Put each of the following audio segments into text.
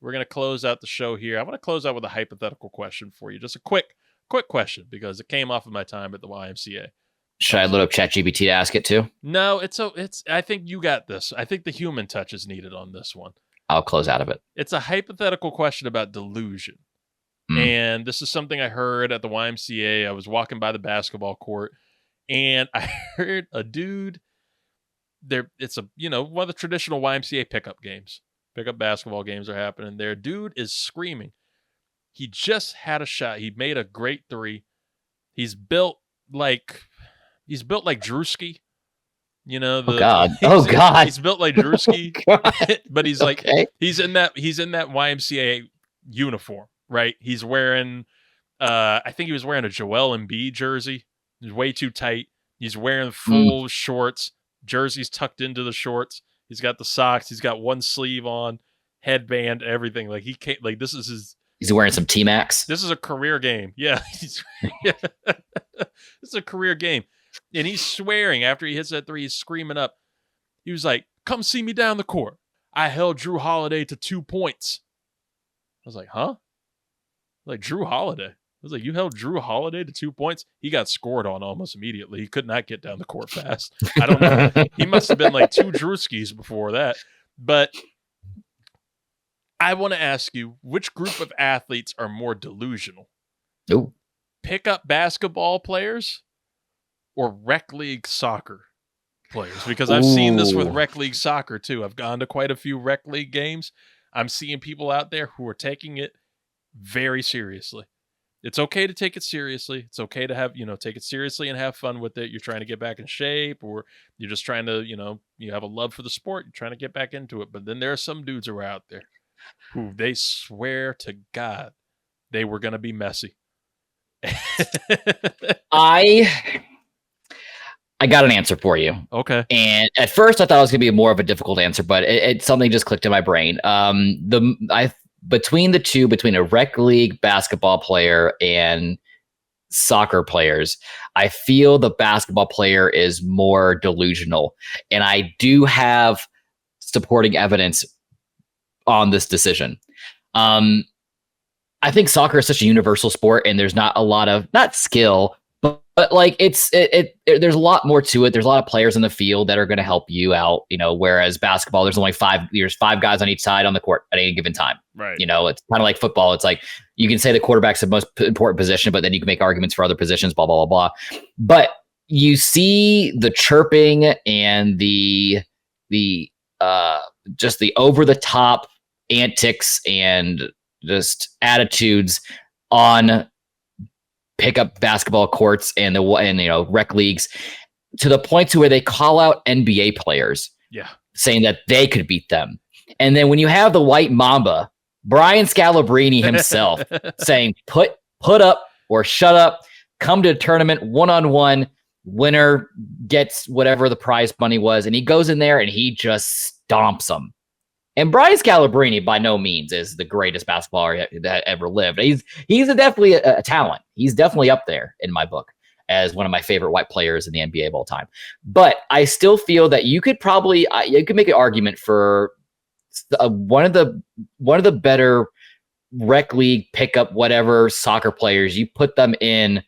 we're going to close out the show here. I want to close out with a hypothetical question for you. Just a quick question because it came off of my time at the YMCA. Should I load up ChatGPT to ask it too? No, I think you got this. I think the human touch is needed on this one. I'll close out of it. It's a hypothetical question about delusion. And this is something I heard at the YMCA. I was walking by the basketball court and I heard a dude there. It's one of the traditional YMCA pickup games. Pickup basketball games are happening there. Dude is screaming. He just had a shot. He made a great three. He's built like Drewski. Oh God! He's built like Drewski, but he's like he's in that YMCA uniform, right? He's wearing, I think he was wearing a Joel Embiid jersey. He's way too tight. He's wearing full shorts. Jersey's tucked into the shorts. He's got the socks. He's got one sleeve on, headband, everything. Like he can't. Like this is his. He's wearing some T-Max. This is a career game. Yeah, this is a career game. And he's swearing after he hits that three. He's screaming up. He was like, "Come see me down the court. I held Drew Holiday to 2 points." I was like, "Huh?" Like Drew Holiday. I was like, "You held Drew Holiday to 2 points?" He got scored on almost immediately. He could not get down the court fast. I don't know. He must have been like 2 Drewskis before that. But I want to ask you, which group of athletes are more delusional? Ooh. Pickup basketball players or rec league soccer players? Because I've seen this with rec league soccer too. I've gone to quite a few rec league games. I'm seeing people out there who are taking it very seriously. It's okay to take it seriously. It's okay to have, take it seriously and have fun with it. You're trying to get back in shape, or you're just trying to, you have a love for the sport. You're trying to get back into it. But then there are some dudes who are out there who they swear to God they were going to be messy. I got an answer for you. Okay. And at first I thought it was going to be more of a difficult answer, but something just clicked in my brain. Between a rec league basketball player and soccer players, I feel the basketball player is more delusional. And I do have supporting evidence on this decision. I think soccer is such a universal sport and there's not a lot of, not skill, but like there's a lot more to it. There's a lot of players in the field that are going to help you out, whereas basketball, there's only 5 guys on each side on the court at any given time. Right. It's kind of like football. It's like, you can say the quarterback's the most important position, but then you can make arguments for other positions, blah, blah, blah, blah. But you see the chirping and the just the over the top antics and just attitudes on pickup basketball courts and rec leagues, to the point to where they call out NBA players, saying that they could beat them. And then when you have the white mamba, Brian Scalabrine himself saying, put up or shut up, come to a tournament 1-on-1, winner gets whatever the prize money was, and he goes in there and he just stomps them. And Brian Scalabrine by no means is the greatest basketballer that ever lived. He's definitely a talent. He's definitely up there in my book as one of my favorite white players in the NBA of all time. But I still feel that you could make an argument for one of the better rec league pickup whatever soccer players. You put them in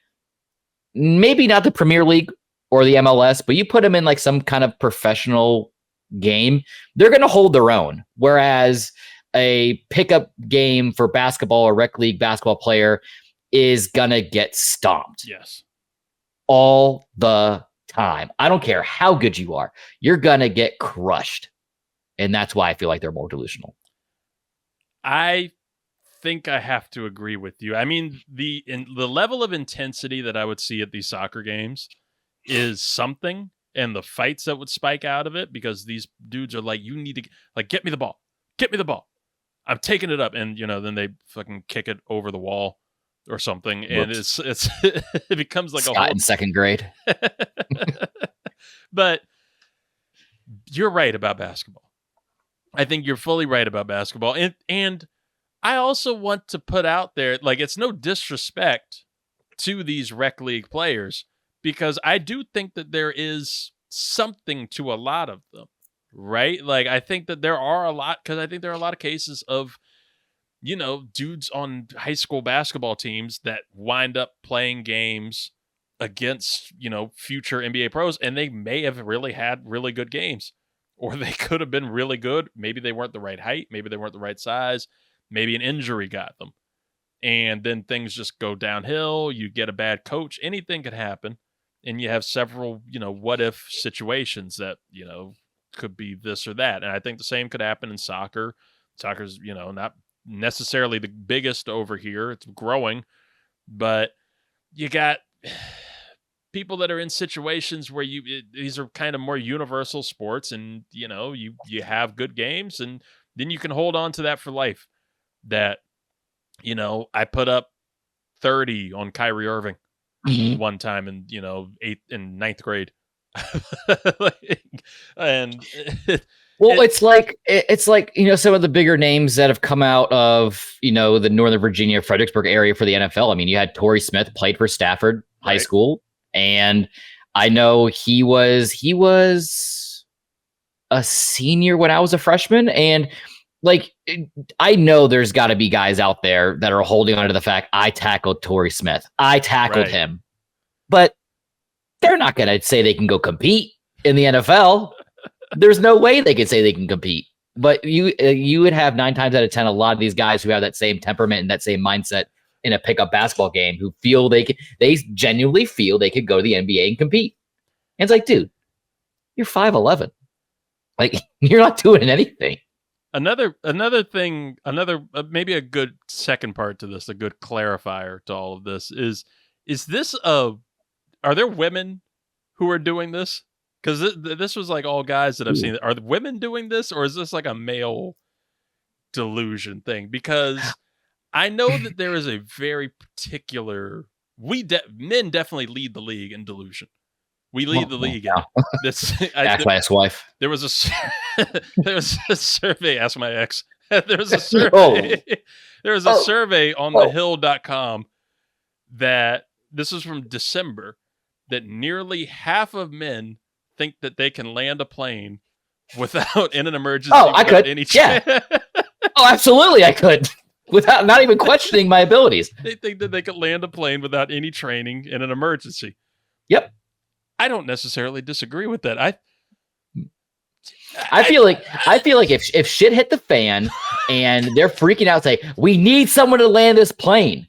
maybe not the Premier League or the MLS, but you put them in like some kind of professional game, they're going to hold their own. Whereas a pickup game for basketball or rec league basketball player is going to get stomped. Yes. All the time. I don't care how good you are. You're going to get crushed. And that's why I feel like they're more delusional. I think I have to agree with you. I mean, the level of intensity that I would see at these soccer games is something. And the fights that would spike out of it, because these dudes are like, you need to get me the ball. I'm taking it up. And, then they fucking kick it over the wall or something. And it's it becomes like Scott in second grade. But you're right about basketball. I think you're fully right about basketball. And I also want to put out there, like, it's no disrespect to these rec league players, because I do think that there is something to a lot of them, right? Like, I think that there are a lot, because I think there are a lot of cases of dudes on high school basketball teams that wind up playing games against, future NBA pros, and they may have really had really good games, or they could have been really good. Maybe they weren't the right height. Maybe they weren't the right size. Maybe an injury got them. And then things just go downhill. You get a bad coach. Anything could happen. And you have several, what if situations that, could be this or that. And I think the same could happen in soccer. Soccer's, not necessarily the biggest over here. It's growing. But you got people that are in situations where these are kind of more universal sports, and, you have good games, and then you can hold on to that for life. That, I put up 30 on Kyrie Irving one time in, 8th and 9th grade. And it's like some of the bigger names that have come out of, the Northern Virginia, Fredericksburg area for the NFL. I mean, you had Torrey Smith, played for Stafford High School. And I know he was a senior when I was a freshman. And I know there's got to be guys out there that are holding on to the fact I tackled Torrey Smith. I tackled him. But they're not going to say they can go compete in the NFL. There's no way they could say they can compete. But you would have 9 times out of 10 a lot of these guys who have that same temperament and that same mindset in a pickup basketball game, who feel they genuinely feel they could go to the NBA and compete. And it's like, dude, you're 5'11". You're not doing anything. Another thing, maybe a good second part to this, a good clarifier to all of this is this are there women who are doing this? Because this was all guys that I've seen. Are the women doing this, or is this a male delusion thing? Because I know that there is a very particular. Men definitely lead the league in delusion. We lead the league. Ask my ex-wife. There was a survey. Ask my ex. There was a survey. There was a survey on thehill.com that this is from December, that nearly half of men think that they can land a plane without, in an emergency. Oh, I could. Oh, absolutely, I could. Without not even questioning my abilities. They think that they could land a plane without any training in an emergency. Yep. I don't necessarily disagree with that. I feel like if shit hit the fan and they're freaking out, say, we need someone to land this plane,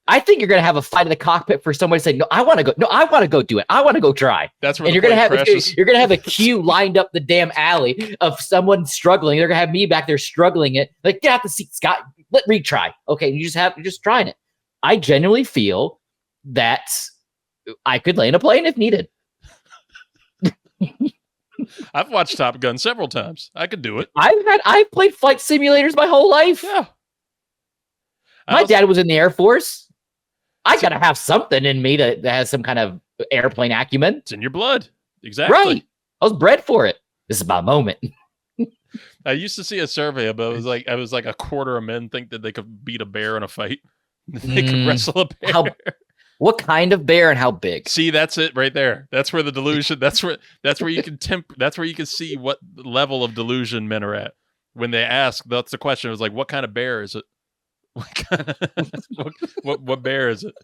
I think you're gonna have a fight in the cockpit for somebody to say, no, I want to go. No, I want to go do it. I want to go try. That's where and you're gonna have a queue lined up the damn alley of someone struggling. They're gonna have me back there struggling it. Get out the seat, Scott. Let Reid try. Okay, you're just trying it. I genuinely feel that I could land a plane if needed. I've watched Top Gun several times. I could do it. I've played flight simulators my whole life. Yeah. My dad was in the Air Force. I gotta have something in me that has some kind of airplane acumen. It's in your blood. Exactly. Right. I was bred for it. This is my moment. I used to see a survey about it was like a quarter of men think that they could beat a bear in a fight. They could wrestle a bear. What kind of bear and how big? See, that's it right there. That's where the delusion. That's where you can That's where you can see what level of delusion men are at when they ask. That's the question. It was what kind of bear is it? What bear is it?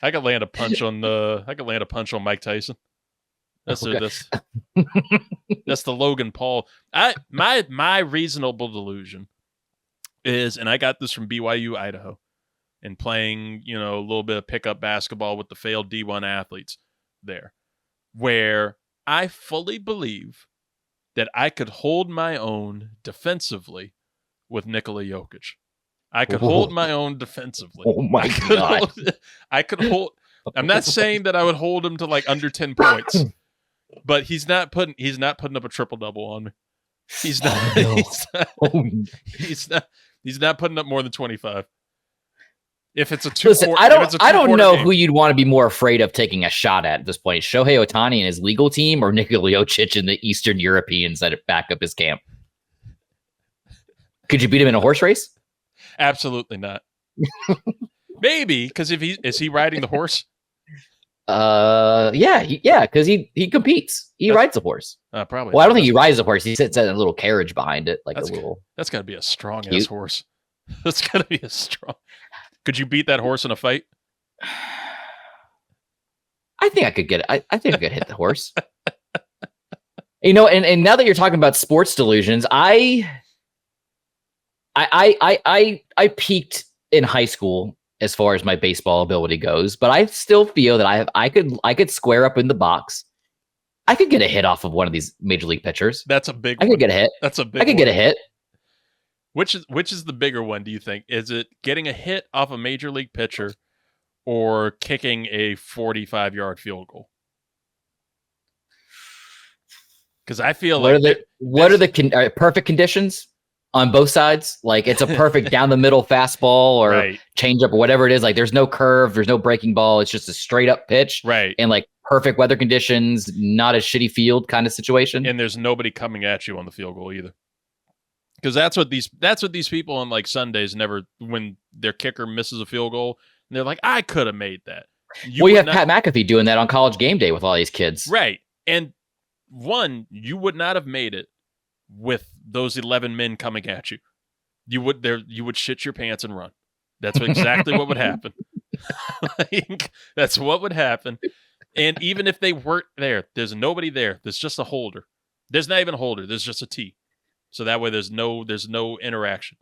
I could land a punch on Mike Tyson. That's the Logan Paul. My reasonable delusion is, and I got this from BYU Idaho, and playing a little bit of pickup basketball with the failed D1 athletes there, where I fully believe that I could hold my own defensively with Nikola Jokic. I could hold my own defensively. Oh my God. I could hold. I'm not saying that I would hold him to under 10 points, but he's not putting up a triple double on me. He's not. Oh, no. He's not putting up more than 25. If it's a I don't know game. Who you'd want to be more afraid of taking a shot at this point: Shohei Ohtani and his legal team, or Nikola Jokic and the Eastern Europeans that back up his camp. Could you beat him in a horse race? Absolutely not. Maybe, because is he riding the horse? Yeah, because he competes. He rides a horse. Probably. Well, I don't think he rides a horse. He sits in a little carriage behind it, a little. That's got to be a strong ass horse. That's gonna be a strong. Could you beat that horse in a fight? I think I could get it. I think I could hit the horse. And now that you're talking about sports delusions, I peaked in high school as far as my baseball ability goes, but I still feel that I could square up in the box. I could get a hit off of one of these major league pitchers. That's a big. I could get a hit. That's a big. I could get a hit. Which is the bigger one? Do you think? Is it getting a hit off a major league pitcher, or kicking a 45-yard field goal? Because I feel what are the perfect conditions on both sides? Like it's a perfect down the middle fastball or changeup or whatever it is. Like there's no curve, there's no breaking ball. It's just a straight up pitch, right? And like perfect weather conditions, not a shitty field kind of situation. And there's nobody coming at you on the field goal either. Because that's what these people on like Sundays never, when their kicker misses a field goal, and they're like, I could have made that. You have Pat McAfee doing that on College Game Day with all these kids, right? And you would not have made it with those 11 men coming at you. You would shit your pants and run. That's exactly what would happen. Like, that's what would happen. And even if they weren't there, there's nobody there. There's just a holder. There's not even a holder. There's just a tee. So that way there's no interaction.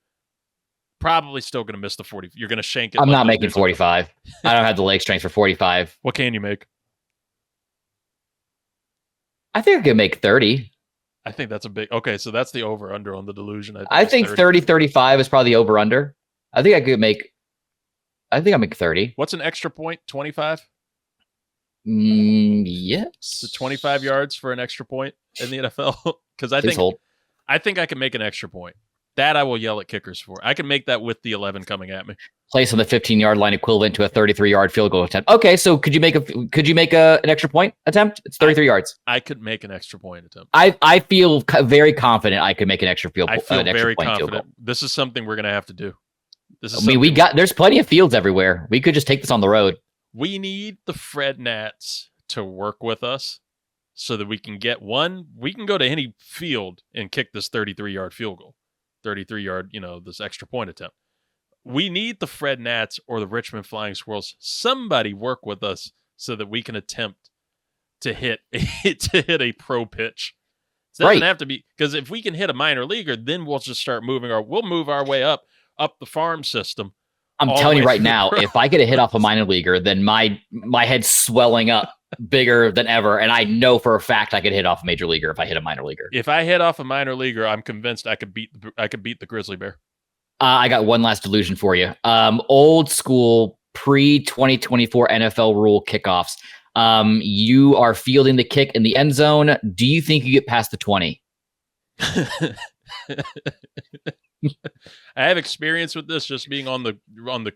Probably still going to miss the 40. You're going to shank it. I'm not making 45. I don't have the leg strength for 45. What can you make? I think I could make 30. I think that's a big... Okay, so that's the over-under on the delusion. I think 30, 35 is probably the over-under. I think I make 30. What's an extra point? 25? Yes. So 25 yards for an extra point in the NFL? Because I think I can make an extra point. That I will yell at kickers for. I can make that with the 11 coming at me. Place on the 15-yard line equivalent to a 33-yard field goal attempt. Okay, so could you make an extra point attempt? It's 33 yards. I could make an extra point attempt. I feel very confident I could make an extra field. I feel very confident. This is something we're going to have to do. There's plenty of fields everywhere. We could just take this on the road. We need the Fred Nats to work with us so that we can get one. We can go to any field and kick this 33-yard field goal. 33-yard, this extra point attempt. We need the Fred Nats or the Richmond Flying Squirrels. Somebody work with us so that we can attempt to hit a pro pitch. It doesn't have to be, because if we can hit a minor leaguer, then we'll just start we'll move our way up the farm system. I'm telling you right now, if I get a hit off a minor leaguer, then my head's swelling up bigger than ever, and I know for a fact I could hit off a major leaguer if I hit a minor leaguer. If I hit off a minor leaguer, I'm convinced I could beat the grizzly bear. I got one last delusion for you. Old school pre-2024 NFL rule kickoffs. You are fielding the kick in the end zone. Do you think you get past the 20? I have experience with this just being on the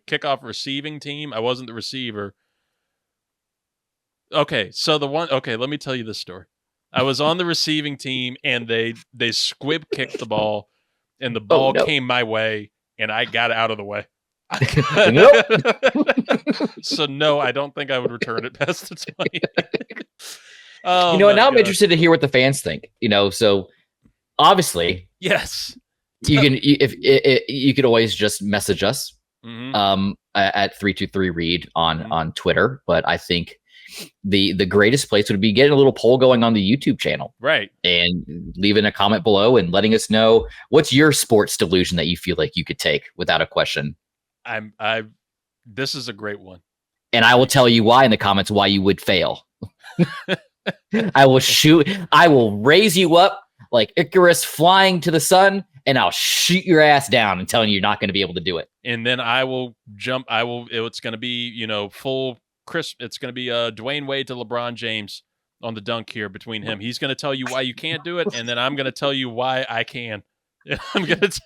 kickoff receiving team. I wasn't the receiver. Okay, so let me tell you this story. I was on the receiving team and they squib kicked the ball and the ball came my way and I got out of the way. So no, I don't think I would return it past the 20. Now I'm interested to hear what the fans think. So obviously, yes. You could always just message us at 323 Reid on Twitter, but I think the greatest place would be getting a little poll going on the YouTube channel, right? And leaving a comment below and letting us know what's your sports delusion that you feel like you could take without a question. This is a great one, and I will tell you why in the comments why you would fail. I will raise you up like Icarus flying to the sun, and I'll shoot your ass down and telling you you're not going to be able to do it. And then I will jump. It's going to be, full crisp. It's going to be Dwayne Wade to LeBron James on the dunk here between him. He's going to tell you why you can't do it, and then I'm going to tell you why I can. I'm going to.